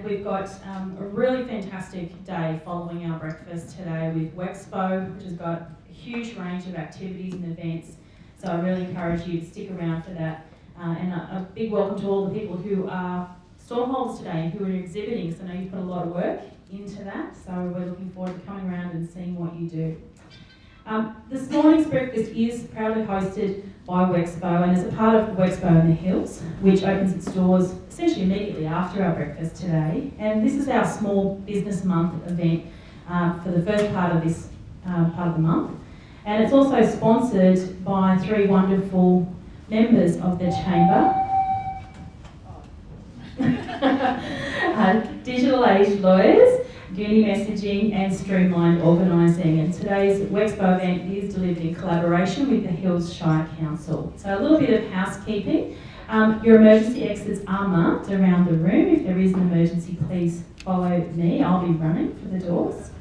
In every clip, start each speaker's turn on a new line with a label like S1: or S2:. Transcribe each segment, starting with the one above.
S1: and we've got a really fantastic day following our breakfast today with Wexpo, which has got a huge range of activities and events. So I really encourage you to stick around for that. And a big welcome to all the people who are stallholders today and who are exhibiting. So I know you've put a lot of work into that. So we're looking forward to coming around and seeing what you do. This morning's breakfast is proudly hosted by Wexpo and is a part of Wexpo in the Hills, which opens its doors essentially immediately after our breakfast today. And this is our Small Business Month event for the first part of this part of the month. And it's also sponsored by three wonderful members of the Chamber. Digital Age Lawyers, Goonie Messaging and Streamlined Organising. And today's Wexpo event is delivered in collaboration with the Hills Shire Council. So a little bit of housekeeping. Your emergency exits are marked around the room. If there is an emergency, please follow me. I'll be running for the doors.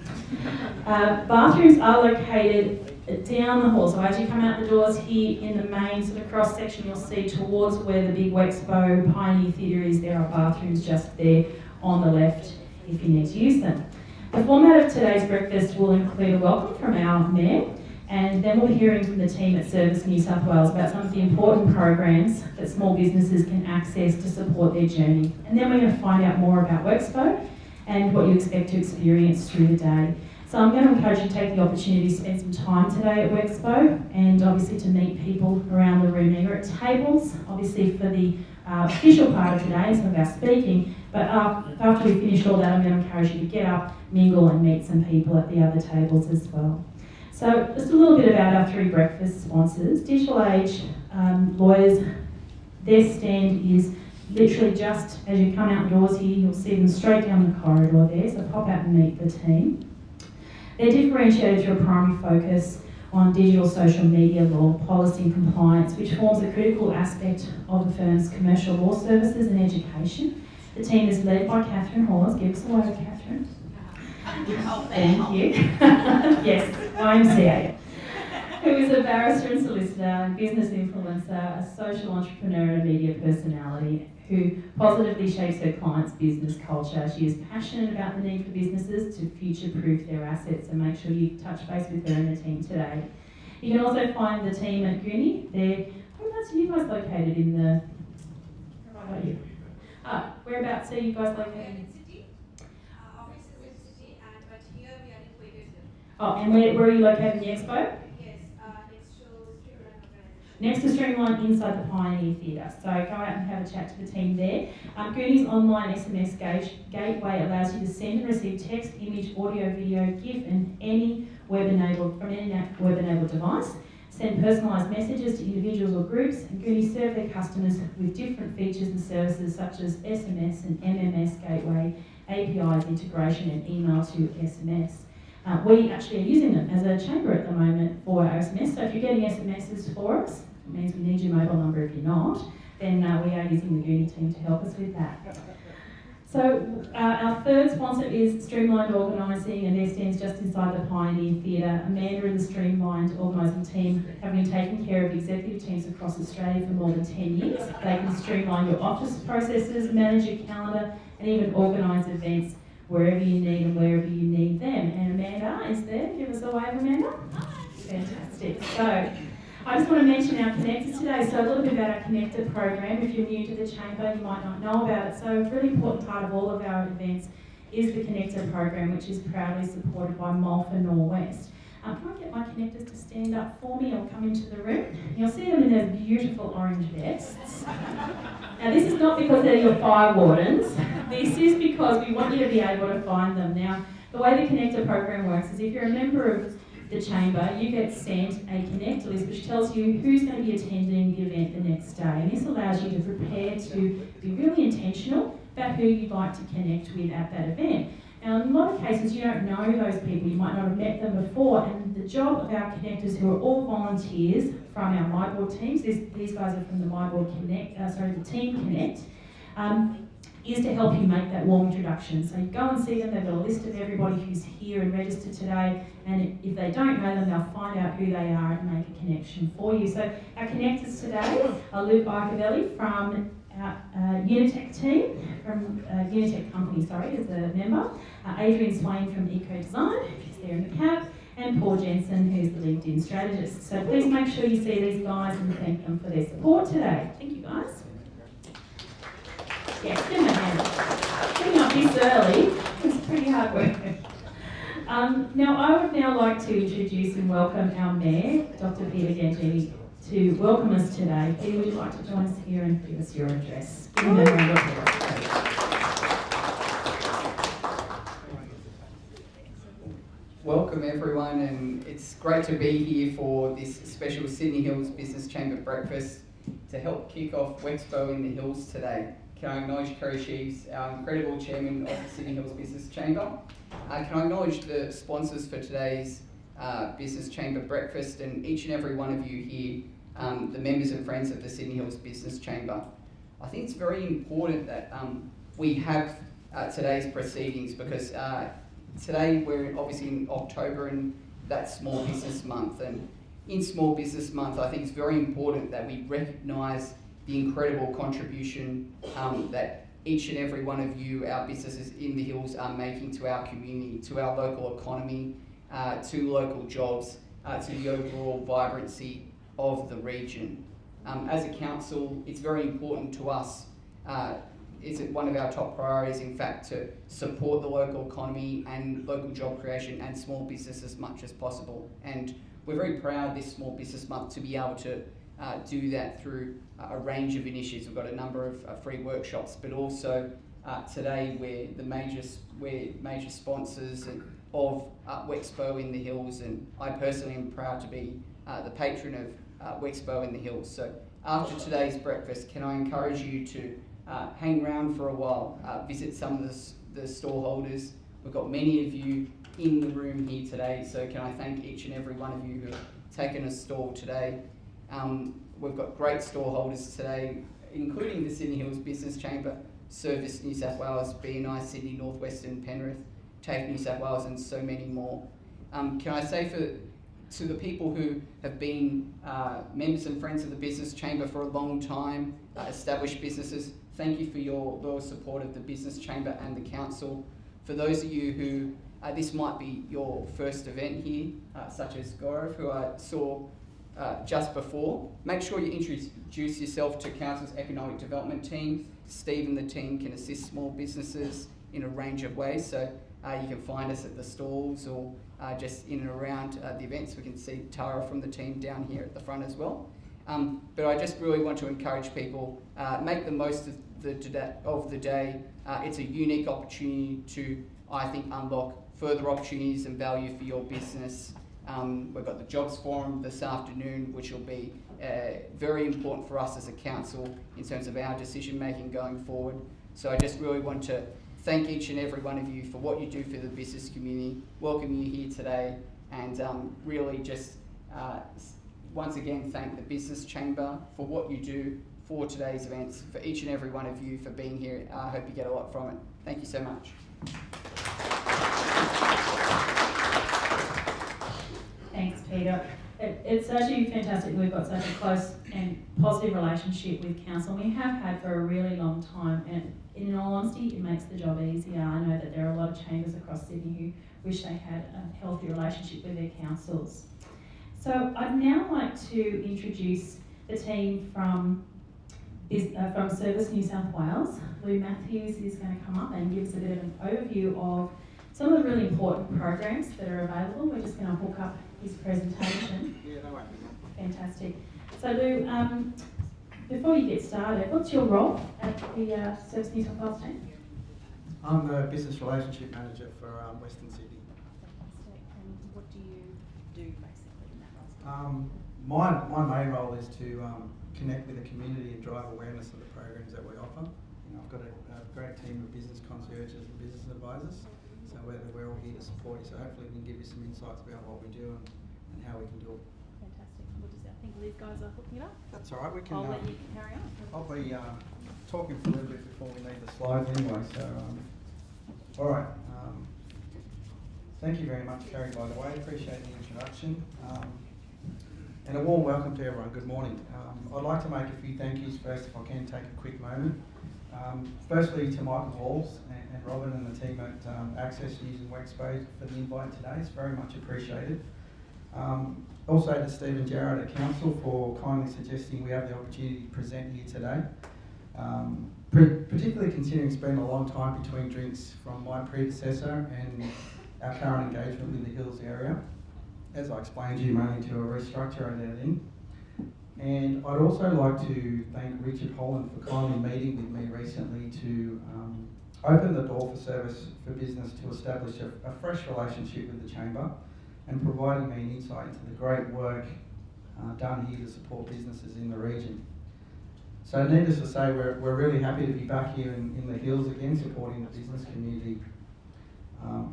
S1: Bathrooms are located down the hall. So as you come out the doors here in the main sort of cross section, you'll see towards where the big Wexpo Pioneer Theatre is, there are bathrooms just there on the left if you need to use them. The format of today's breakfast will include a welcome from our Mayor, and then we'll be hearing from the team at Service New South Wales about some of the important programs that small businesses can access to support their journey. And then we're going to find out more about Wexpo and what you expect to experience through the day. So I'm going to encourage you to take the opportunity to spend some time today at Wexpo and obviously to meet people around the room. Now you're at tables, obviously for the official part of today, some of our speaking, but after we finish all that, I'm going to encourage you to get up, mingle and meet some people at the other tables as well. So just a little bit about our three breakfast sponsors. Digital Age Lawyers, their stand is literally just as you come out the doors here, you'll see them straight down the corridor there, so pop out and meet the team. They're differentiated through a primary focus on digital social media law, policy and compliance, which forms a critical aspect of the firm's commercial law services and education. The team is led by Catherine Hawes. Give us a word, Catherine. Thank you. Yes, YMCA. Who is a barrister and solicitor, business influencer, a social entrepreneur and a media personality who positively shapes her clients' business culture. She is passionate about the need for businesses to future-proof their assets, so make sure you touch base with her and the team today. You can also find the team at Goonie. Whereabouts are you guys located in the... Where are you? Whereabouts are you guys located?
S2: We are in City. Office is in City, but here we are in Quakertown.
S1: Oh, and where are you located in the expo? Next to Streamline inside the Pioneer Theatre. So go out and have a chat to the team there. Goonie's online SMS gateway allows you to send and receive text, image, audio, video, GIF and any web-enabled device. Send personalised messages to individuals or groups, and Goonie serve their customers with different features and services such as SMS and MMS gateway, APIs integration and email to SMS. We actually are using them as a chamber at the moment for our SMS, so if you're getting SMSs for us, it means we need your mobile number. If you're not, then we are using the Goonie team to help us with that. So our third sponsor is Streamlined Organising, and their stands just inside the Pioneer Theatre. Amanda and the Streamlined Organising team have been taking care of executive teams across Australia for more than 10 years. They can streamline your office processes, manage your calendar, and even organise events wherever you need and wherever you need them. And Amanda is there. Give us a wave, Amanda. Fantastic. So I just want to mention our connectors today. So a little bit about our connector program. If you're new to the chamber, you might not know about it. So a really important part of all of our events is the connector program, which is proudly supported by Malfa Norwest. Can I get my connectors to stand up for me or come into the room? You'll see them in their beautiful orange vests. Now this is not because they're your fire wardens. This is because we want you to be able to find them. Now, the way the connector program works is if you're a member of the chamber, you get sent a connector list which tells you who's going to be attending the event the next day. And this allows you to prepare to be really intentional about who you'd like to connect with at that event. Now, in a lot of cases, you don't know those people, you might not have met them before, and the job of our connectors, who are all volunteers from our MyBoard teams, these guys are from the MyBoard Connect, the Team Connect, is to help you make that warm introduction. So you go and see them, they've got a list of everybody who's here and registered today, and if they don't know them, they'll find out who they are and make a connection for you. So our connectors today are Luke Iacobelli from our Unitech team from Unitech Company, as a member. Adrian Swain from Eco Design, who's there in the cab, and Paul Jensen, who's the LinkedIn strategist. So please make sure you see these guys and thank them for their support today. Thank you, guys. Yeah, give them a hand. Getting up this early is pretty hard work. Now, I would now like to introduce and welcome our Mayor, Dr. Peter Gangini, to welcome us today. Peter, would you like to join us here and give us your address? Give him a round of applause.
S3: Welcome everyone, and it's great to be here for this special Sydney Hills Business Chamber breakfast to help kick off Wexpo in the Hills today. Can I acknowledge Kerry Sheaves, our incredible chairman of the Sydney Hills Business Chamber. Can I acknowledge the sponsors for today's Business Chamber breakfast, and each and every one of you here, the members and friends of the Sydney Hills Business Chamber. I think it's very important that we have today's proceedings because today we're obviously in October and that's Small Business Month, and in Small Business Month I think it's very important that we recognise the incredible contribution that each and every one of you, our businesses in the Hills, are making to our community, to our local economy, to local jobs, to the overall vibrancy of the region. As a council, it's very important to us. It's one of our top priorities, in fact, to support the local economy and local job creation and small business as much as possible. And we're very proud this Small Business Month to be able to do that through a range of initiatives. We've got a number of free workshops, but also today we're major sponsors of Wexpo in the Hills, and I personally am proud to be the patron of Wexpo in the Hills. So after today's breakfast, can I encourage you to hang around for a while, visit some of the store holders. We've got many of you in the room here today, so can I thank each and every one of you who have taken a stall today. We've got great store holders today, including the Sydney Hills Business Chamber, Service New South Wales, BNI Sydney, Northwestern, Penrith, TAFE New South Wales, and so many more. Can I say to the people who have been members and friends of the Business Chamber for a long time, established businesses, thank you for your loyal support of the Business Chamber and the Council. For those of you who this might be your first event here, such as Gaurav, who I saw just before, make sure you introduce yourself to Council's Economic Development team. Steve and the team can assist small businesses in a range of ways, so you can find us at the stalls or just in and around the events. We can see Tara from the team down here at the front as well. But I just really want to encourage people, make the most of the day. It's a unique opportunity to, I think, unlock further opportunities and value for your business. We've got the Jobs Forum this afternoon, which will be very important for us as a council in terms of our decision making going forward. So I just really want to thank each and every one of you for what you do for the business community, welcome you here today, and really just once again thank the Business Chamber for what you do for today's events, for each and every one of you for being here. I hope you get a lot from it. Thank you so much.
S1: Thanks, Peter. It's actually fantastic we've got such a close and positive relationship with Council. We have had for a really long time, and in all honesty, it makes the job easier. I know that there are a lot of chambers across Sydney who wish they had a healthy relationship with their councils. So I'd now like to introduce the team from Service New South Wales. Lou Matthews is going to come up and give us a bit of an overview of some of the really important programs that are available. We're just going to hook up his presentation.
S4: Yeah, no way.
S1: Fantastic. So Lou, before you get started, what's your role at the Service New South Wales team?
S4: I'm the Business Relationship Manager for Western Sydney.
S5: Fantastic. And what do you do basically in that role?
S4: My main role is to connect with the community and drive awareness of the programs that we offer. You know, I've got a great team of business concierges and business advisors, so we're all here to support you. So hopefully we can give you some insights about what we do and how we can do it.
S5: Fantastic. I think these guys are hooking it up.
S4: That's all right. We can.
S5: I'll let you carry on.
S4: I'll be talking for a little bit before we leave the slides anyway. So, all right. Thank you very much, Kerry, by the way. Appreciate the introduction. And a warm welcome to everyone. Good morning. I'd like to make a few thank yous first, if I can take a quick moment. Firstly, to Michael Walls and Robin and the team at Access News and Wexpo for the invite today. It's very much appreciated. Also to Stephen Jarrett at Council for kindly suggesting we have the opportunity to present here today. Particularly considering it's been a long time between drinks from my predecessor and our current engagement with the Hills area. As I explained to you, mainly to a restructure at our end. And I'd also like to thank Richard Holland for kindly meeting with me recently to open the door for Service for Business to establish a fresh relationship with the Chamber and providing me an insight into the great work done here to support businesses in the region. So needless to say, we're really happy to be back here in the Hills again, supporting the business community.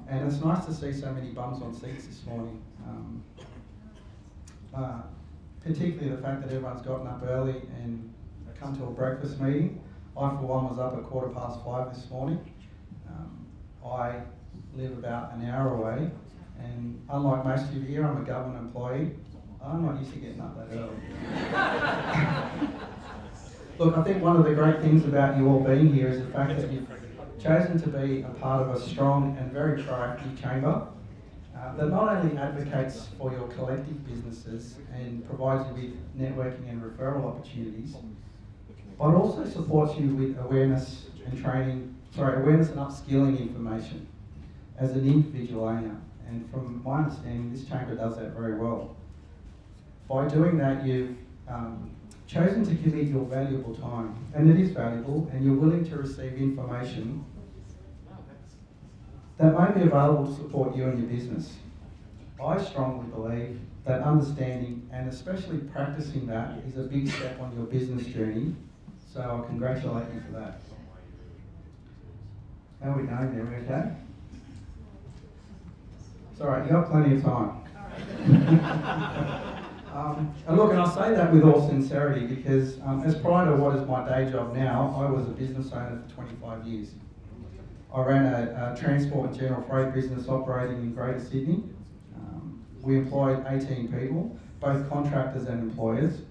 S4: And it's nice to see so many bums on seats this morning. Particularly the fact that everyone's gotten up early and come to a breakfast meeting. I, for one, was up at 5:15 this morning. I live about an hour away, and unlike most of you here, I'm a government employee. I'm not used to getting up that early. Look, I think one of the great things about you all being here is the fact that you've chosen to be a part of a strong and very proactive chamber that not only advocates for your collective businesses and provides you with networking and referral opportunities, but also supports you with awareness and upskilling information as an individual owner. And from my understanding, this chamber does that very well. By doing that, you've chosen to commit your valuable time, and it is valuable, and you're willing to receive information that may be available to support you and your business. I strongly believe that understanding and especially practicing that is a big step on your business journey, so I congratulate you for that. How are we going there? We okay? It's all right, you've got plenty of time. And look, and I say that with all sincerity because as prior to what is my day job now, I was a business owner for 25 years. I ran a transport and general freight business operating in Greater Sydney. We employed 18 people, both contractors and employers.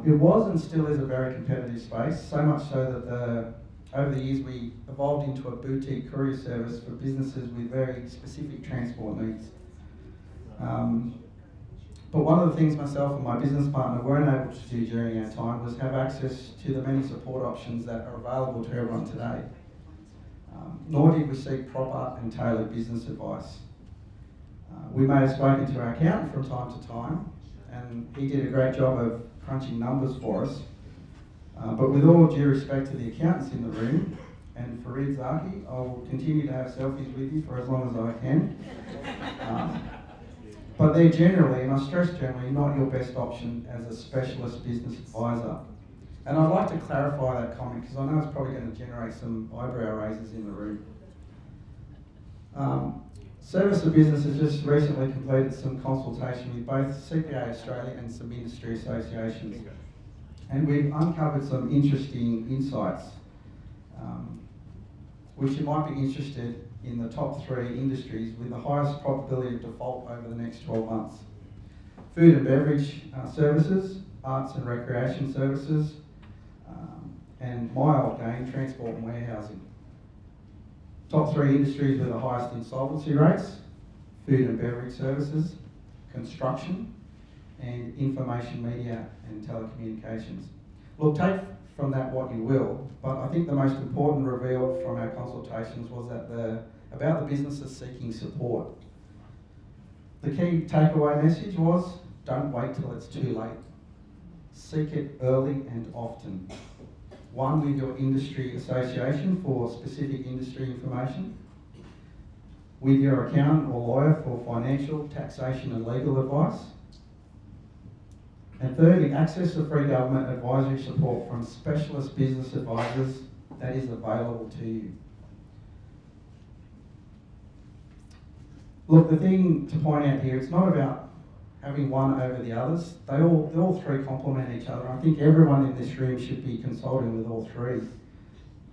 S4: It was and still is a very competitive space, so much so that over the years we evolved into a boutique courier service for businesses with very specific transport needs. But one of the things myself and my business partner weren't able to do during our time was have access to the many support options that are available to everyone today. Nor did we seek proper and tailored business advice. We may have spoken to our accountant from time to time, and he did a great job of crunching numbers for us. But with all due respect to the accountants in the room, and Farid Zaki, I will continue to have selfies with you for as long as I can. But they're generally, and I stress generally, not your best option as a specialist business advisor. And I'd like to clarify that comment because I know it's probably going to generate some eyebrow raisers in the room. Service for Business has just recently completed some consultation with both CPA Australia and some industry associations. And we've uncovered some interesting insights, which you might be interested in the top 3 industries with the highest probability of default over the next 12 months. Food and beverage services, arts and recreation services, and my old game, transport and warehousing. Top 3 industries with the highest insolvency rates, food and beverage services, construction, and information media and telecommunications. Look, take from that what you will, but I think the most important reveal from our consultations was that about the businesses seeking support. The key takeaway message was, don't wait till it's too late. Seek it early and often. One, with your industry association for specific industry information, with your accountant or lawyer for financial, taxation and legal advice, and thirdly, access to free government advisory support from specialist business advisors that is available to you. Look, the thing to point out here, it's not about having one over the others. They all 3 complement each other. I think everyone in this room should be consulting with all 3.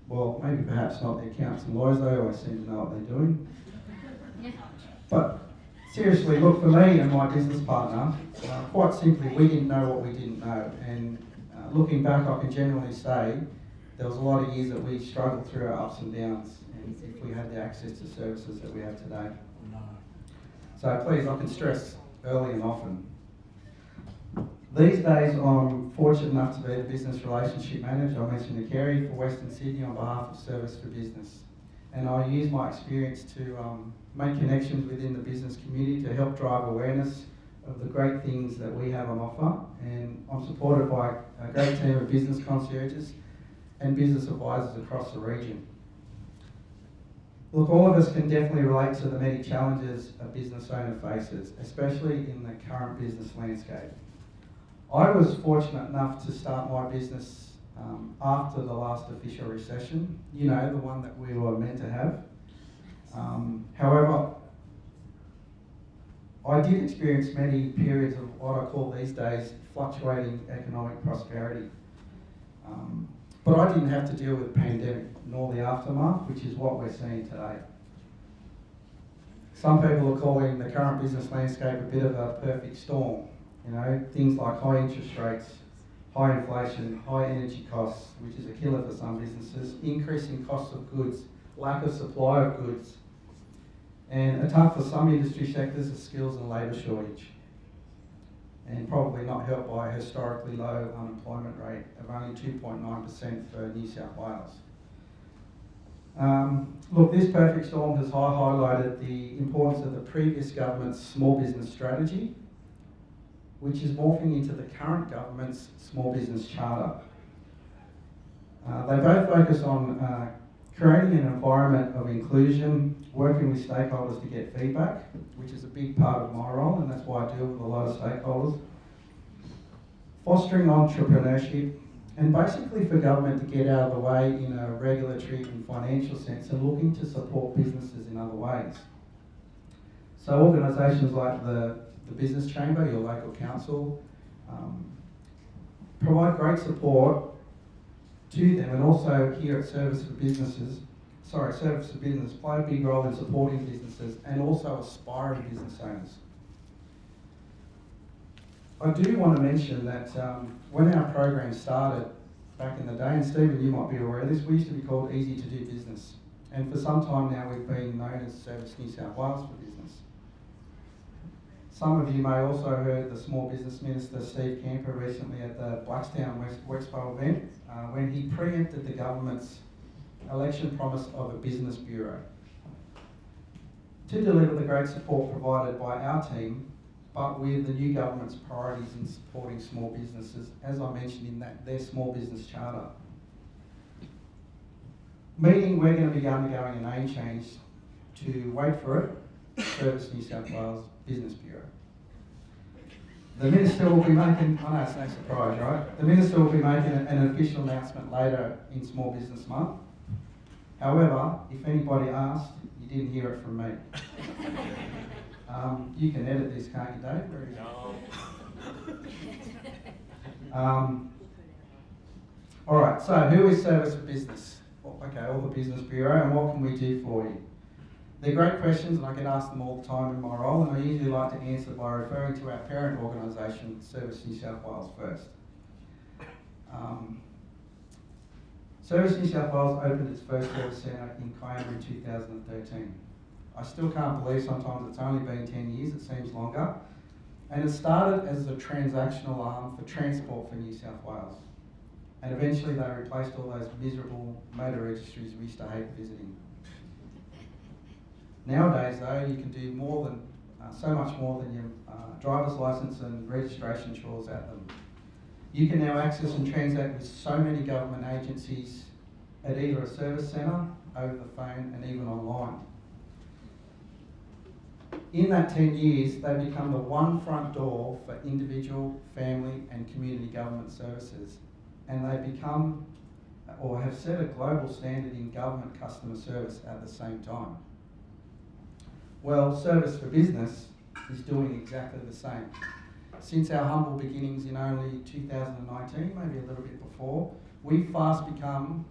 S4: Well, maybe perhaps not the accountants and lawyers, they always seem to know what they're doing. But seriously, look, for me and my business partner, quite simply, we didn't know what we didn't know. And looking back, I can genuinely say there was a lot of years that we struggled through our ups and downs, and if we had the access to services that we have today. So please, I can stress early and often. These days, I'm fortunate enough to be the Business Relationship Manager, I mentioned to Kerry, for Western Sydney on behalf of Service for Business. And I use my experience to make connections within the business community to help drive awareness of the great things that we have on offer. And I'm supported by a great team of business concierges and business advisors across the region. Look, all of us can definitely relate to the many challenges a business owner faces, especially in the current business landscape. I was fortunate enough to start my business after the last official recession, you know, the one that we were meant to have. However, I did experience many periods of what I call these days fluctuating economic prosperity. But I didn't have to deal with the pandemic nor the aftermath, which is what we're seeing today. Some people are calling the current business landscape a bit of a perfect storm. You know, things like high interest rates, high inflation, high energy costs, which is a killer for some businesses, increasing costs of goods, lack of supply of goods, and a tough for some industry sectors, a skills and labour shortage. And probably not helped by a historically low unemployment rate of only 2.9% for New South Wales. Look, this perfect storm has highlighted the importance of the previous government's small business strategy, which is morphing into the current government's small business charter. They both focus on creating an environment of inclusion, working with stakeholders to get feedback, which is a big part of my role, and that's why I deal with a lot of stakeholders. Fostering entrepreneurship, and basically for government to get out of the way in a regulatory and financial sense and looking to support businesses in other ways. So organisations like the Business Chamber, your local council, provide great support to them, and also here at Service for Business play a big role in supporting businesses and also aspiring business owners. I do want to mention that when our program started back in the day, and Stephen, you might be aware of this, we used to be called Easy to Do Business. And for some time now, we've been known as Service New South Wales for Business. Some of you may also have heard the Small Business Minister, Steve Camper, recently at the Blackstown Wexpo event, when he preempted the government's election promise of a business bureau to deliver the great support provided by our team, but with the new government's priorities in supporting small businesses, as I mentioned in their small business charter. Meaning we're going to be undergoing a name change to, wait for it, Service New South Wales Business Bureau. The Minister will be making, I know it's no surprise, right? The Minister will be making an official announcement later in Small Business Month. However, if anybody asked, you didn't hear it from me. You can edit this, can't you, Dave? No. All right, so who is Service for Business? Okay, all the Business Bureau, and what can we do for you? They're great questions, and I get asked them all the time in my role, and I usually like to answer by referring to our parent organisation, Service New South Wales first. Service New South Wales opened its first service centre in Kiama in 2013. I still can't believe sometimes it's only been 10 years, it seems longer. And it started as a transactional arm for transport for New South Wales. And eventually they replaced all those miserable motor registries we used to hate visiting. Nowadays though, you can do more than, so much more than your driver's licence and registration chores at them. You can now access and transact with so many government agencies at either a service centre, over the phone and even online. In that 10 years, they've become the one front door for individual, family and community government services. And they've become, or have set a global standard in government customer service at the same time. Well, Service for Business is doing exactly the same. Since our humble beginnings in only 2019, maybe a little bit before, we've fast become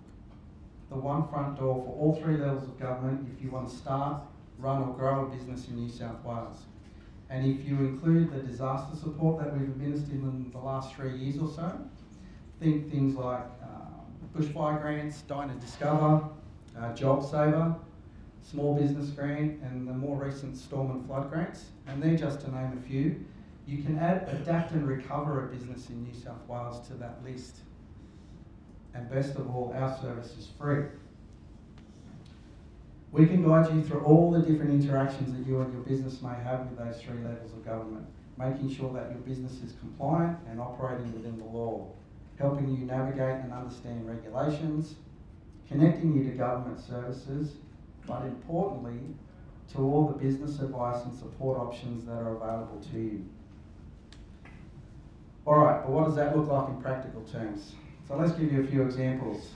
S4: the one front door for all three levels of government if you want to start, run or grow a business in New South Wales. And if you include the disaster support that we've administered in the last 3 years or so, think things like bushfire grants, Dine and Discover, JobSaver, Small Business Grant, and the more recent storm and flood grants, and they're just to name a few. You can add Adapt and Recover a business in New South Wales to that list. And best of all, our service is free. We can guide you through all the different interactions that you and your business may have with those 3 levels of government, making sure that your business is compliant and operating within the law, helping you navigate and understand regulations, connecting you to government services, but importantly, to all the business advice and support options that are available to you. Alright, but what does that look like in practical terms? So let's give you a few examples.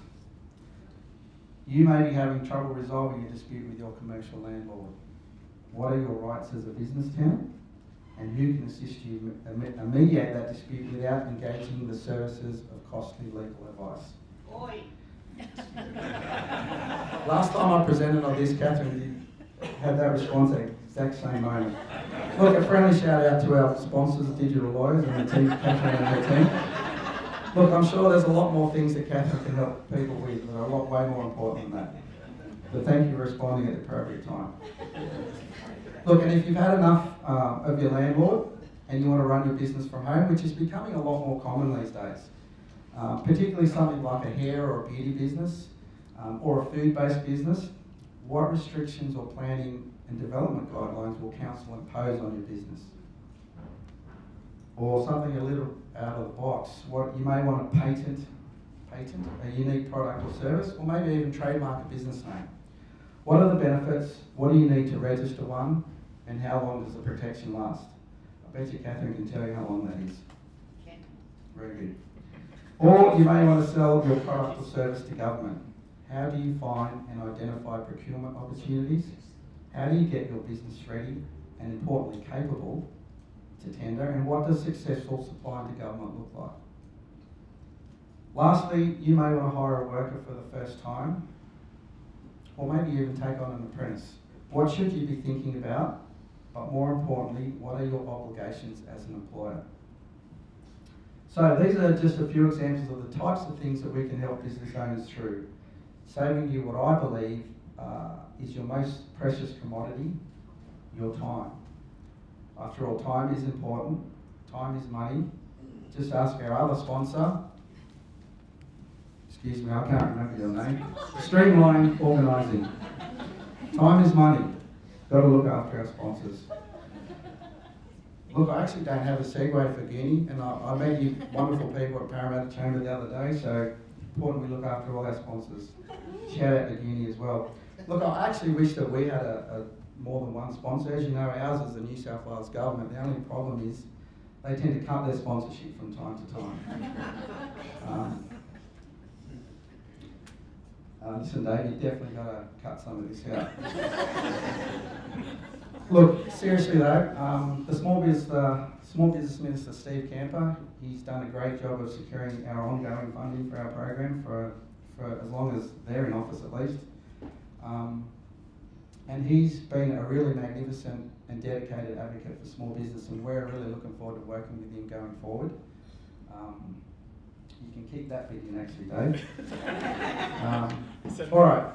S4: You may be having trouble resolving a dispute with your commercial landlord. What are your rights as a business tenant? And who can assist you mediate that dispute without engaging the services of costly legal advice?
S2: Oi.
S4: Last time I presented on this, Catherine had that response at the exact same moment. Look, a friendly shout out to our sponsors, Digital Lawyers, and the team, Catherine and her team. Look, I'm sure there's a lot more things that Catherine can help people with that are a lot way more important than that. But thank you for responding at the appropriate time. Look, and if you've had enough of your landlord and you want to run your business from home, which is becoming a lot more common these days, particularly something like a hair or a beauty business or a food-based business, what restrictions or planning and development guidelines will council impose on your business? Or something a little out of the box, what you may want to patent a unique product or service, or maybe even trademark a business name. What are the benefits? What do you need to register one? And how long does the protection last? I bet you Catherine can tell you how long that is. Very good. Or you may want to sell your product or service to government. How do you find and identify procurement opportunities? How do you get your business ready and importantly capable to tender? And what does successful supplying to government look like? Lastly, you may want to hire a worker for the first time, or maybe even take on an apprentice. What should you be thinking about? But more importantly, what are your obligations as an employer? So these are just a few examples of the types of things that we can help business owners through, saving you what I believe is your most precious commodity, your time. After all, time is important. Time is money. Just ask our other sponsor. Excuse me, I can't remember your name. Streamline Organising. Time is money. Got to look after our sponsors. Look, I actually don't have a segue for Guinea, and I met you wonderful people at Parramatta Chamber the other day, so important we look after all our sponsors. Shout out to Guinea as well. Look, I actually wish that we had a more than one sponsor. As you know, ours is the New South Wales government. The only problem is they tend to cut their sponsorship from time to time. Listen, Dave, you definitely got to cut some of this out. Look, seriously though, the Small Business Minister, Steve Camper, he's done a great job of securing our ongoing funding for our program for as long as they're in office at least. And he's been a really magnificent and dedicated advocate for small business, and we're really looking forward to working with him going forward. You can keep that bit in actually, Dave. All right.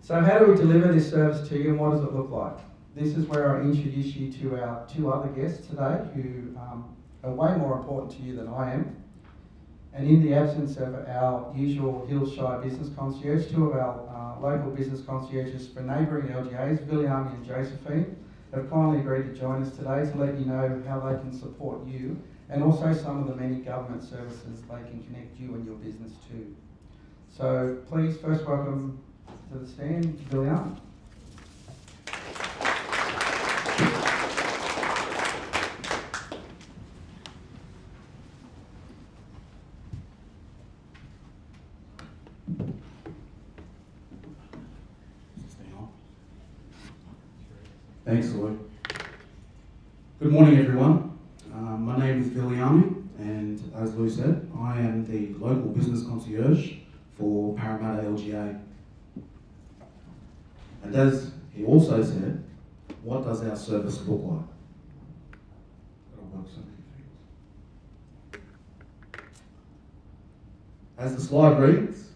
S4: So how do we deliver this service to you, and what does it look like? This is where I introduce you to our 2 other guests today who are way more important to you than I am. And in the absence of our usual Hills Shire business concierge, 2 of our local business concierges for neighbouring LGAs, Viliami and Josephine, have kindly agreed to join us today to let you know how they can support you, and also some of the many government services they can connect you and your business to. So please first welcome to the stand, Viliami.
S6: Thanks, Lloyd. Good morning, everyone. My name is Viliami, and as Lou said, I am the local business concierge for Parramatta LGA. And as he also said, what does our service look like? That'll work so many things. As the slide reads,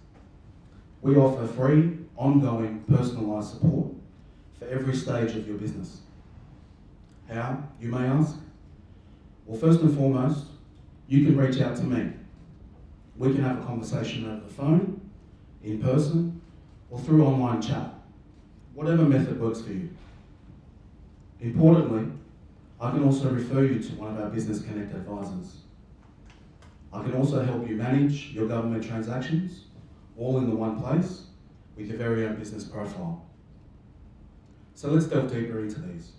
S6: we offer free, ongoing, personalised support for every stage of your business. How, you may ask? Well, first and foremost, you can reach out to me. We can have a conversation over the phone, in person, or through online chat. Whatever method works for you. Importantly, I can also refer you to one of our Business Connect advisors. I can also help you manage your government transactions, all in the one place, with your very own business profile. So let's delve deeper into these.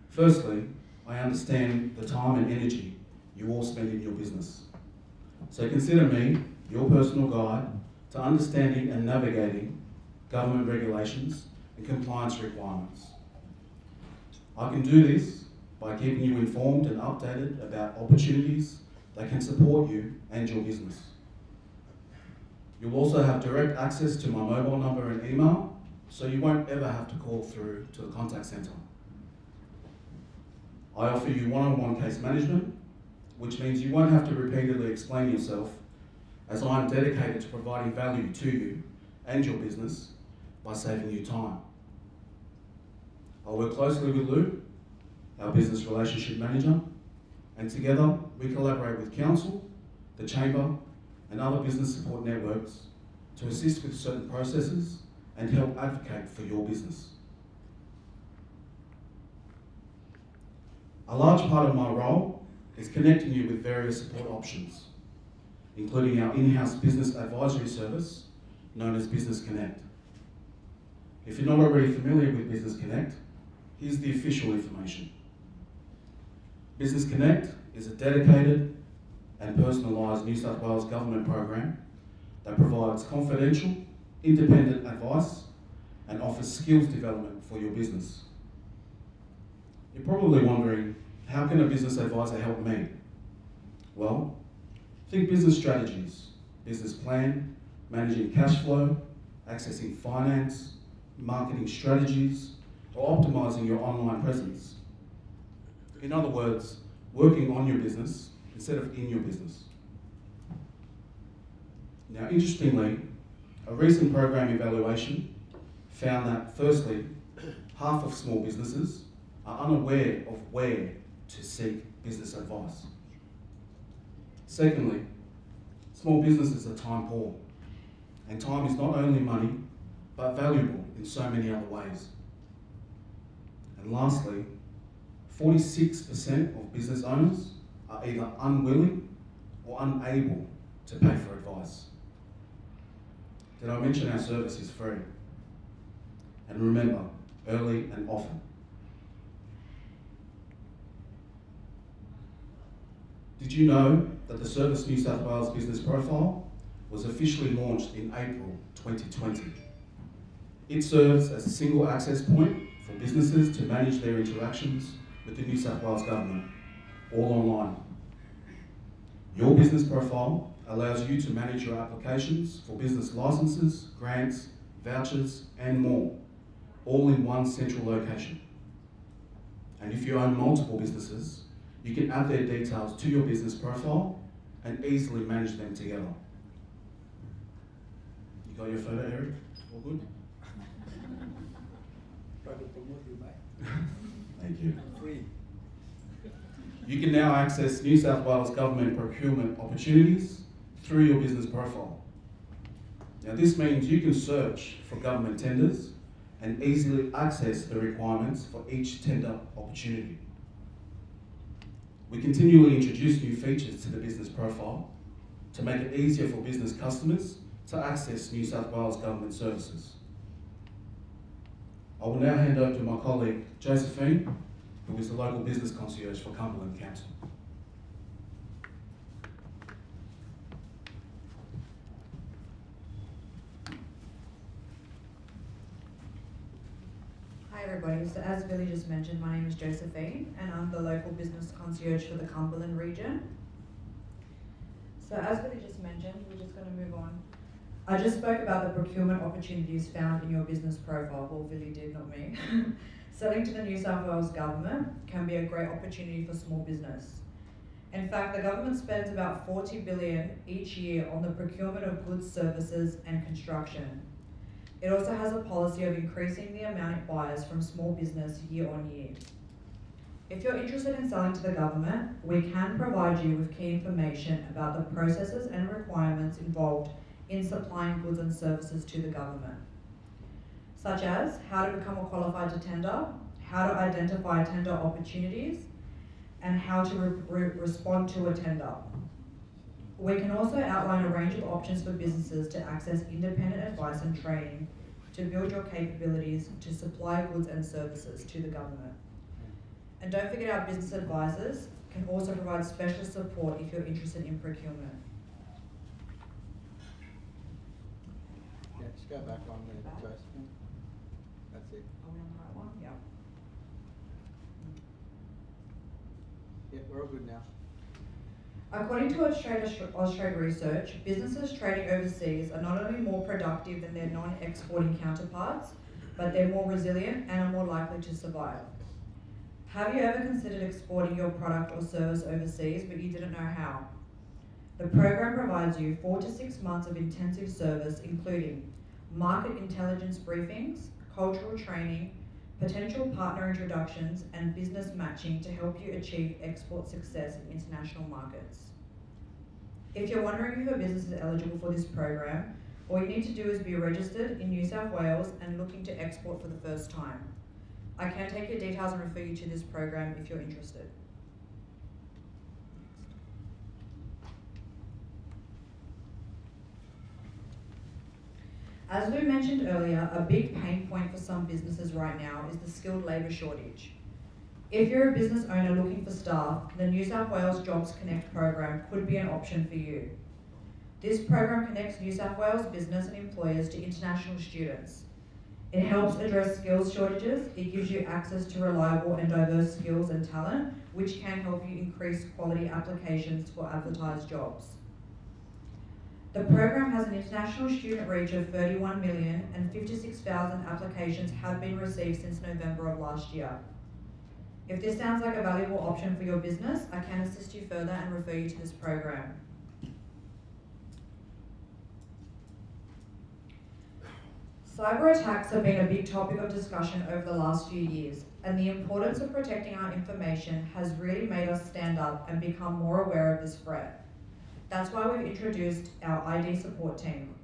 S6: Firstly, I understand the time and energy you all spend in your business. So consider me your personal guide to understanding and navigating government regulations and compliance requirements. I can do this by keeping you informed and updated about opportunities that can support you and your business. You'll also have direct access to my mobile number and email, so you won't ever have to call through to the contact centre. I offer you one-on-one case management, which means you won't have to repeatedly explain yourself, as I am dedicated to providing value to you and your business by saving you time. I'll work closely with Lou, our business relationship manager, and together we collaborate with Council, the Chamber, and other business support networks to assist with certain processes and help advocate for your business. A large part of my role is connecting you with various support options, including our in-house business advisory service known as Business Connect. If you're not already familiar with Business Connect, here's the official information. Business Connect is a dedicated and personalised New South Wales government program that provides confidential, independent advice and offers skills development for your business. You're probably wondering, how can a business advisor help me? Well, think business strategies, business plan, managing cash flow, accessing finance, marketing strategies, or optimising your online presence. In other words, working on your business instead of in your business. Now, interestingly, a recent program evaluation found that, firstly, half of small businesses are unaware of where to seek business advice. Secondly, small businesses are time poor, and time is not only money, but valuable in so many other ways. And lastly, 46% of business owners are either unwilling or unable to pay for advice. Did I mention our service is free? And remember, early and often. Did you know that the Service New South Wales Business Profile was officially launched in April 2020? It serves as a single access point for businesses to manage their interactions with the New South Wales Government, all online. Your business profile allows you to manage your applications for business licenses, grants, vouchers, and more, all in one central location. And if you own multiple businesses, you can add their details to your business profile and easily manage them together. You got your photo, Eric? All good?
S4: Try to promote you, mate.
S6: Thank you.
S4: Free.
S6: You can now access New South Wales government procurement opportunities through your business profile. Now, this means you can search for government tenders and easily access the requirements for each tender opportunity. We continually introduce new features to the business profile to make it easier for business customers to access New South Wales government services. I will now hand over to my colleague Josephine, who is the local business concierge for Cumberland Council.
S7: Hi everybody, so as Billy just mentioned, my name is Josephine and I'm the local business concierge for the Cumberland region. So as Billy just mentioned, we're just going to move on I just spoke about the procurement opportunities found in your business profile. Well, Billy did, not me. Selling to the New South Wales government can be a great opportunity for small business. In fact, the government spends about $40 billion each year on the procurement of goods, services, and construction. It also has a policy of increasing the amount it buys from small business year on year. If you're interested in selling to the government, we can provide you with key information about the processes and requirements involved in supplying goods and services to the government, such as how to become a qualified to tender, how to identify tender opportunities, and how to respond to a tender. We can also outline a range of options for businesses to access independent advice and training to build your capabilities to supply goods and services to the government. And don't forget, our business advisors can also provide special support if you're interested in procurement.
S4: Yeah, just go back on there, Josephine. That's it.
S7: Are we on the right one? Yeah.
S4: Yeah, we're all good now.
S7: According to Austrade research, businesses trading overseas are not only more productive than their non-exporting counterparts, but they're more resilient and are more likely to survive. Have you ever considered exporting your product or service overseas, but you didn't know how? The program provides you 4 to 6 months of intensive service, including market intelligence briefings, cultural training, potential partner introductions, and business matching to help you achieve export success in international markets. If you're wondering if your business is eligible for this program, all you need to do is be registered in New South Wales and looking to export for the first time. I can take your details and refer you to this program if you're interested. As we mentioned earlier, a big pain point for some businesses right now is the skilled labour shortage. If you're a business owner looking for staff, the New South Wales Jobs Connect program could be an option for you. This program connects New South Wales business and employers to international students. It helps address skills shortages. It gives you access to reliable and diverse skills and talent, which can help you increase quality applications for advertised jobs. The program has an international student reach of 31 million and 56,000 applications have been received since November of last year. If this sounds like a valuable option for your business, I can assist you further and refer you to this program. Cyber attacks have been a big topic of discussion over the last few years, and the importance of protecting our information has really made us stand up and become more aware of this threat. That's why we've introduced our ID support team.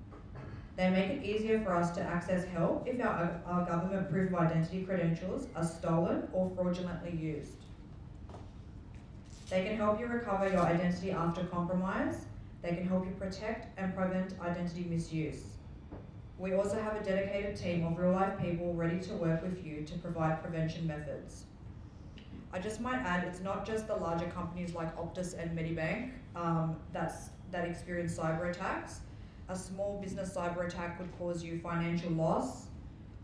S7: They make it easier for us to access help if our government proof of identity credentials are stolen or fraudulently used. They can help you recover your identity after compromise. They can help you protect and prevent identity misuse. We also have a dedicated team of real-life people ready to work with you to provide prevention methods. I just might add, it's not just the larger companies like Optus and Medibank that experience cyber attacks. A small business cyber attack could cause you financial loss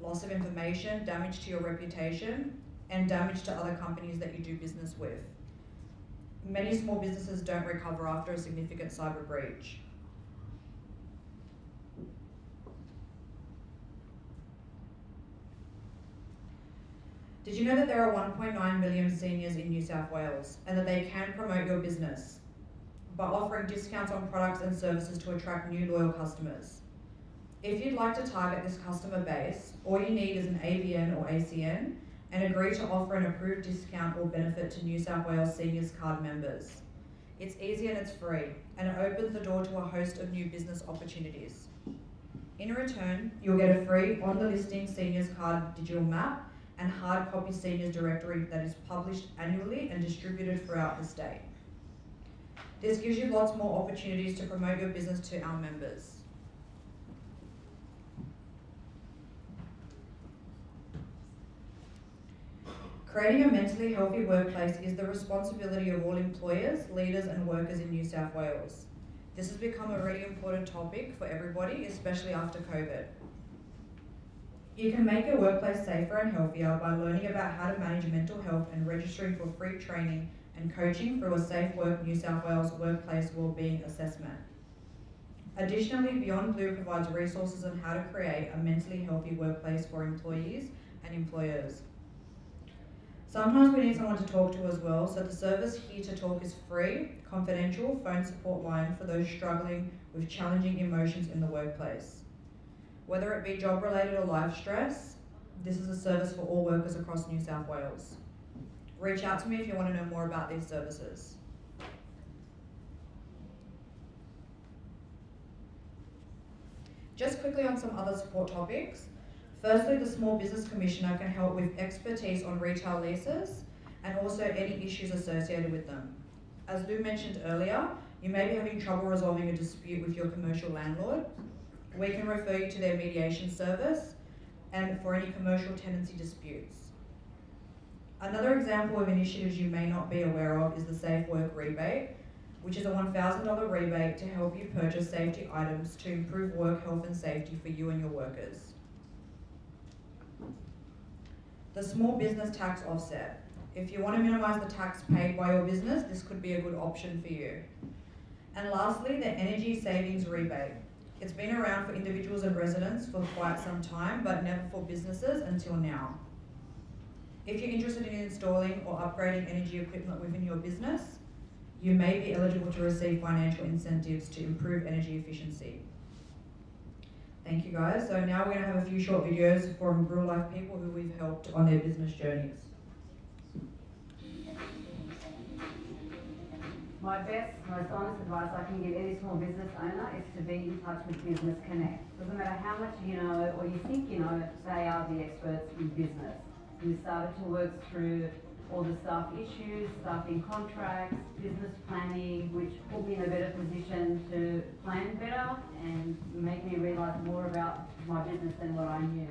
S7: of information, damage to your reputation, and damage to other companies that you do business with. Many small businesses don't recover after a significant cyber breach. Did you know that there are 1.9 million seniors in New South Wales and that they can promote your business by offering discounts on products and services to attract new loyal customers? If you'd like to target this customer base, all you need is an ABN or ACN and agree to offer an approved discount or benefit to New South Wales Seniors Card members. It's easy and it's free, and it opens the door to a host of new business opportunities. In return, you'll get a free on the listing Seniors Card digital map and hard copy seniors directory that is published annually and distributed throughout the state. This gives you lots more opportunities to promote your business to our members. Creating a mentally healthy workplace is the responsibility of all employers, leaders and workers in New South Wales. This has become a really important topic for everybody, especially after COVID. You can make your workplace safer and healthier by learning about how to manage mental health and registering for free training and coaching through a Safe Work New South Wales Workplace Wellbeing Assessment. Additionally, Beyond Blue provides resources on how to create a mentally healthy workplace for employees and employers. Sometimes we need someone to talk to as well, so the service Here to Talk is free, confidential phone support line for those struggling with challenging emotions in the workplace. Whether it be job-related or life stress, this is a service for all workers across New South Wales. Reach out to me if you want to know more about these services. Just quickly on some other support topics. Firstly, the Small Business Commissioner can help with expertise on retail leases and also any issues associated with them. As Lou mentioned earlier, you may be having trouble resolving a dispute with your commercial landlord. We can refer you to their mediation service and for any commercial tenancy disputes. Another example of initiatives you may not be aware of is the Safe Work Rebate, which is a $1,000 rebate to help you purchase safety items to improve work health and safety for you and your workers. The Small Business Tax Offset. If you want to minimise the tax paid by your business, this could be a good option for you. And lastly, the Energy Savings Rebate. It's been around for individuals and residents for quite some time, but never for businesses until now. If you're interested in installing or upgrading energy equipment within your business, you may be eligible to receive financial incentives to improve energy efficiency. Thank you guys. So now we're going to have a few short videos from real life people who we've helped on their business journeys.
S8: My best, most honest advice I can give any small business owner is to be in touch with Business Connect. Doesn't matter how much you know or you think you know, they are the experts in business. You started to work through all the staff issues, staffing contracts, business planning, which put me in a better position to plan better and make me realise more about my business than what I knew.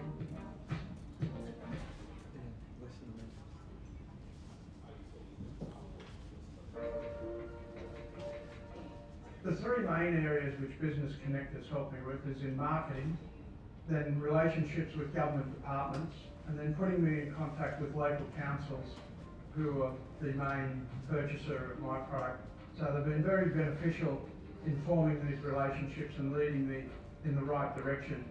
S9: The three main areas which Business Connect has helped me with is in marketing, then relationships with government departments, and then putting me in contact with local councils who are the main purchaser of my product. So they've been very beneficial in forming these relationships and leading me in the right direction.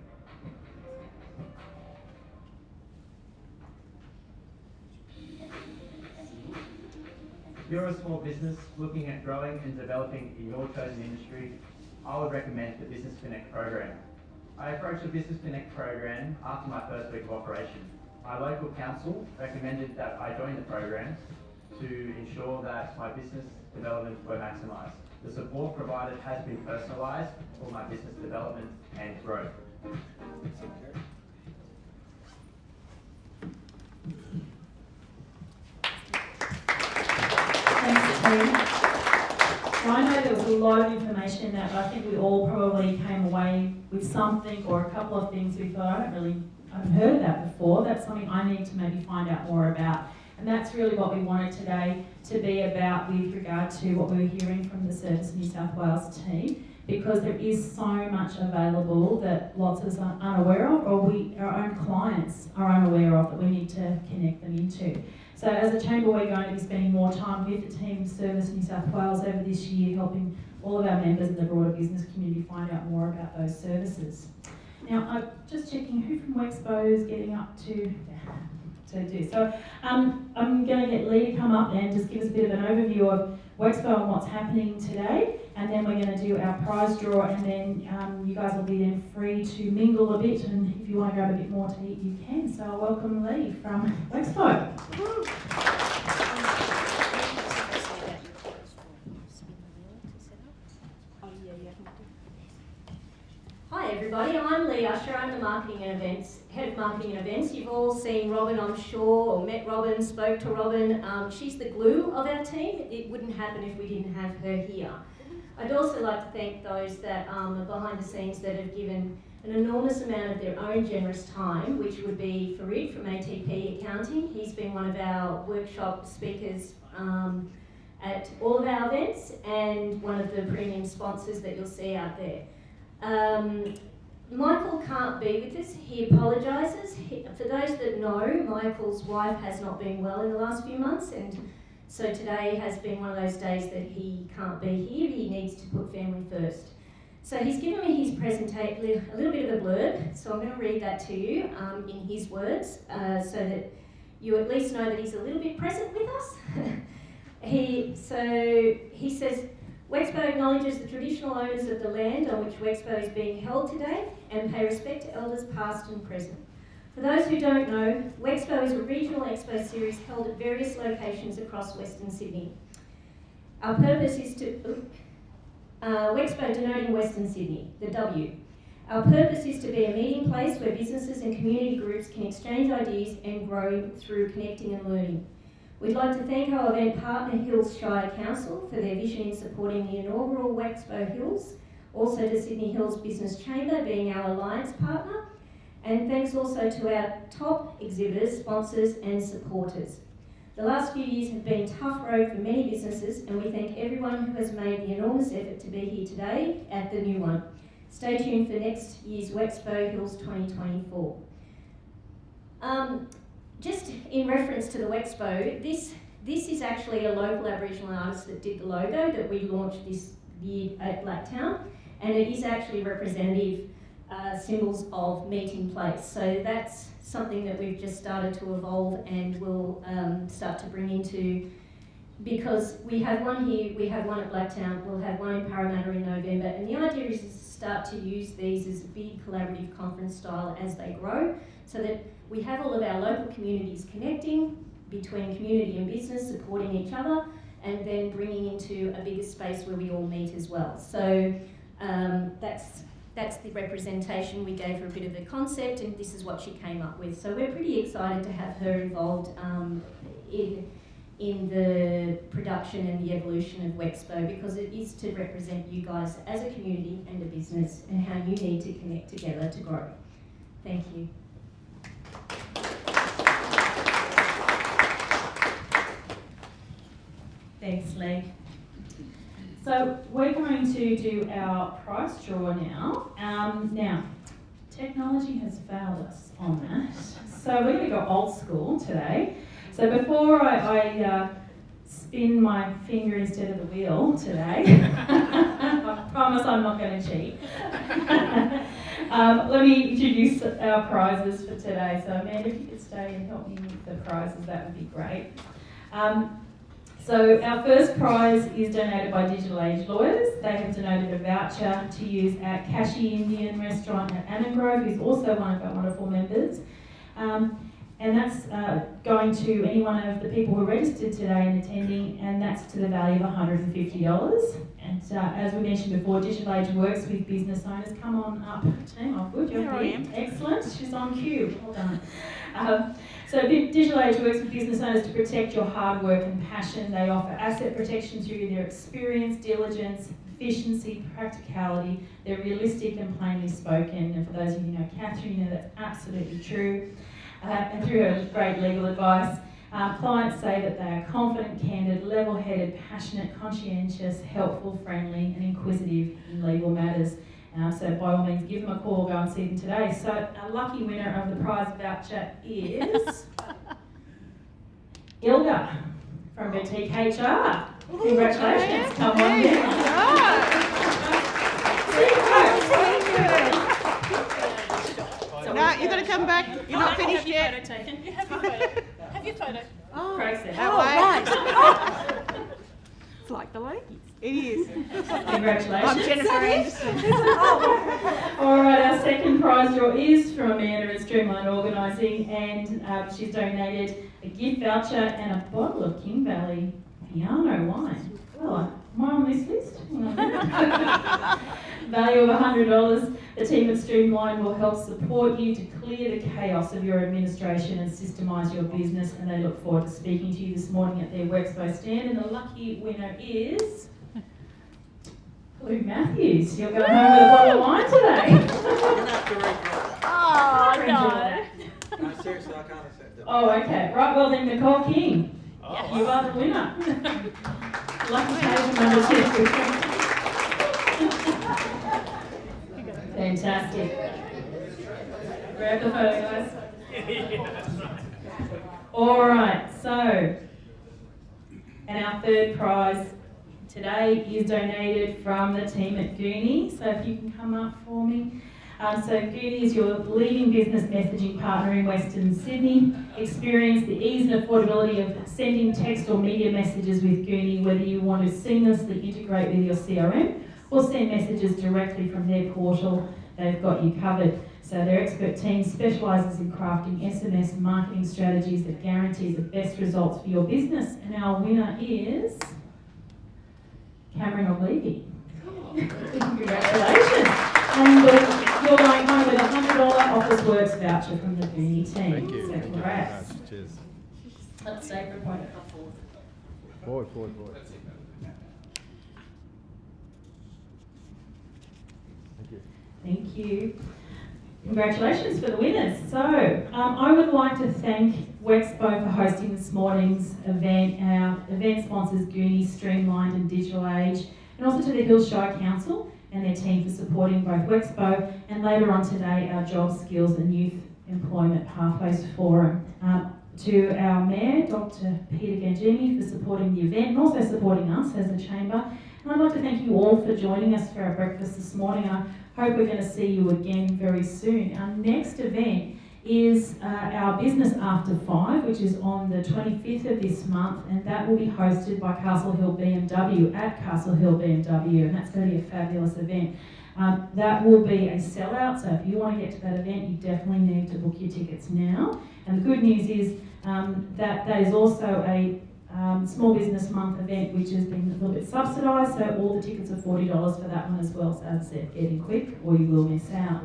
S10: If you're a small business looking at growing and developing in your chosen industry, I would recommend the Business Connect program. I approached the Business Connect program after my first week of operation. My local council recommended that I join the program to ensure that my business development were maximised. The support provided has been personalised for my business development and growth.
S1: Thanks, Tim. I know there was a lot of information in that, but I think we all probably came away with something or a couple of things we thought, I haven't heard of that before. That's something I need to maybe find out more about. And that's really what we wanted today to be about with regard to what we were hearing from the Service New South Wales team, because there is so much available that lots of us are unaware of, or our own clients are unaware of, that we need to connect them into. So as a chamber, we're going to be spending more time with the team Service New South Wales over this year, helping all of our members in the broader business community find out more about those services. Now, I'm just checking who from Wexpo is getting up to do. So I'm going to get Lee to come up and just give us a bit of an overview of Wexpo and what's happening today, and then we're going to do our prize draw, and then you guys will be then free to mingle a bit, and if you want to grab a bit more to eat, you can. So I'll welcome Lee from Wexpo.
S11: Hi everybody, I'm Lee Usher. I'm the head of marketing and events. You've all seen Robin, I'm sure, or met Robin, spoke to Robin. She's the glue of our team. It wouldn't happen if we didn't have her here. I'd also like to thank those that are behind the scenes that have given an enormous amount of their own generous time, which would be Farid from ATP Accounting. He's been one of our workshop speakers at all of our events and one of the premium sponsors that you'll see out there. Michael can't be with us. He apologises. For those that know, Michael's wife has not been well in the last few months, and so today has been one of those days that he can't be here. He needs to put family first. So he's given me his presentation, a little bit of a blurb, so I'm going to read that to you in his words, so that you at least know that he's a little bit present with us. He says, Wexpo acknowledges the traditional owners of the land on which Wexpo is being held today and pay respect to elders past and present. For those who don't know, Wexpo is a regional expo series held at various locations across Western Sydney. Our purpose is to... Wexpo denoting Western Sydney, the W. Our purpose is to be a meeting place where businesses and community groups can exchange ideas and grow through connecting and learning. We'd like to thank our event partner Hills Shire Council for their vision in supporting the inaugural Wexpo Hills, also to Sydney Hills Business Chamber being our alliance partner, and thanks also to our top exhibitors, sponsors and supporters. The last few years have been a tough road for many businesses, and we thank everyone who has made the enormous effort to be here today at the new one. Stay tuned for next year's Wexpo Hills 2024. Just in reference to the Wexpo, this is actually a local Aboriginal artist that did the logo that we launched this year at Blacktown, and it is actually representative symbols of meeting place. So that's something that we've just started to evolve and will start to bring into, because we have one here, we have one at Blacktown, we'll have one in Parramatta in November, and the idea is to start to use these as a big collaborative conference style as they grow, so that we have all of our local communities connecting between community and business, supporting each other, and then bringing into a bigger space where we all meet as well. So that's the representation. We gave her a bit of a concept, and this is what she came up with. So we're pretty excited to have her involved in the production and the evolution of Wexpo, because it is to represent you guys as a community and a business and how you need to connect together to grow. Thank you.
S1: Thanks, Lee. So we're going to do our prize draw now. Now, technology has failed us on that, so we're going to go old school today. So before I spin my finger instead of the wheel today, I promise I'm not going to cheat. Let me introduce our prizes for today. So Amanda, if you could stay and help me with the prizes, that would be great. So our first prize is donated by Digital Age Lawyers. They have donated a voucher to use at Kashi Indian Restaurant at Annangrove, who's also one of our wonderful members. And that's going to any one of the people who are registered today and attending, and that's to the value of $150. And as we mentioned before, Digital Age works with business owners. Come on up, team. Oh, good, you're here. Excellent. She's on cue. Well done. So Digital Age works with business owners to protect your hard work and passion. They offer asset protection through their experience, diligence, efficiency, practicality. They're realistic and plainly spoken. And for those of you who know Catherine, you know that's absolutely true. And through her great legal advice, clients say that they are confident, candid, level-headed, passionate, conscientious, helpful, friendly and inquisitive in legal matters. So by all means, give them a call, go and see them today. So our lucky winner of the prize voucher is Ilga from Boutique HR. Congratulations, come on down.
S12: No, you've got to come back. You're not finished yet.
S5: You have your photo. Have your photo.
S12: Oh,
S1: Craig's there.
S12: that way. It's like the ladies. It is.
S1: Congratulations.
S12: I'm Jennifer Anderson.
S1: All right, our second prize draw is from Amanda at Streamline Organising, and she's donated a gift voucher and a bottle of King Valley Piano wine. Well, am I on this list? Value of $100. The team at Streamline will help support you to clear the chaos of your administration and systemise your business, and they look forward to speaking to you this morning at their Wexpo stand. And the lucky winner is Lou Matthews. You're going home with a bottle of wine today.
S4: You're going to have to read
S5: Oh, no.
S4: No, seriously, I can't accept it.
S1: Oh, okay. Right, well then, Nicole King. Oh, you are the winner. Lucky table number 2. Fantastic. Grab the photo, guys. All right, so, and our third prize today is donated from the team at Goonie, so if you can come up for me. So Goonie is your leading business messaging partner in Western Sydney. Experience the ease and affordability of sending text or media messages with Goonie, whether you want to seamlessly integrate with your CRM or send messages directly from their portal. They've got you covered. So their expert team specialises in crafting SMS marketing strategies that guarantees the best results for your business. And our winner is Cameron O'Leary. Congratulations. And you're going home with a $100 Officeworks voucher from the Goonie team.
S13: Thank you.
S1: So
S13: Thank you very
S1: congrats.
S13: much. Cheers.
S1: Let's stay for a point.
S13: Forward. Thank you.
S1: Thank you. Congratulations for the winners. So, I would like to thank Wexpo for hosting this morning's event. Our event sponsors Goonie, Streamlined and Digital Age, and also to the Hills Shire Council and their team for supporting both Wexpo and later on today our Job Skills and Youth Employment Pathways Forum. To our Mayor, Dr. Peter Gangemi, for supporting the event and also supporting us as a chamber. And I'd like to thank you all for joining us for our breakfast this morning. I hope we're going to see you again very soon. Our next event is our Business After 5, which is on the 25th of this month, and that will be hosted by Castle Hill BMW at Castle Hill BMW, and that's going to be a fabulous event. That will be a sellout, so if you want to get to that event, you definitely need to book your tickets now. And the good news is that is also a Small Business Month event, which has been a little bit subsidised, so all the tickets are $40 for that one as well. So as I said, get in quick or you will miss out.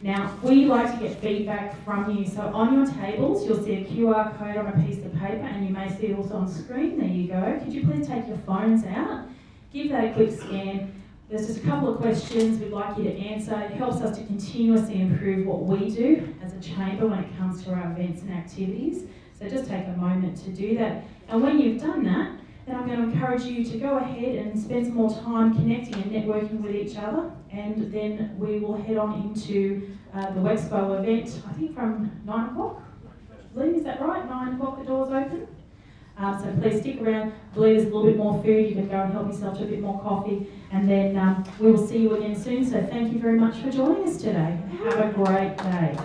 S1: Now, we like to get feedback from you. So on your tables, you'll see a QR code on a piece of paper, and you may see it also on screen. There you go. Could you please take your phones out? Give that a quick scan. There's just a couple of questions we'd like you to answer. It helps us to continuously improve what we do as a chamber when it comes to our events and activities. So just take a moment to do that. And when you've done that, then I'm going to encourage you to go ahead and spend some more time connecting and networking with each other. And then we will head on into the Wexpo event, I think from 9 o'clock. Lee, is that right? 9 o'clock the doors open? So please stick around. I believe there's a little bit more food. You can go and help yourself to a bit more coffee. And then we will see you again soon. So thank you very much for joining us today. Have a great day.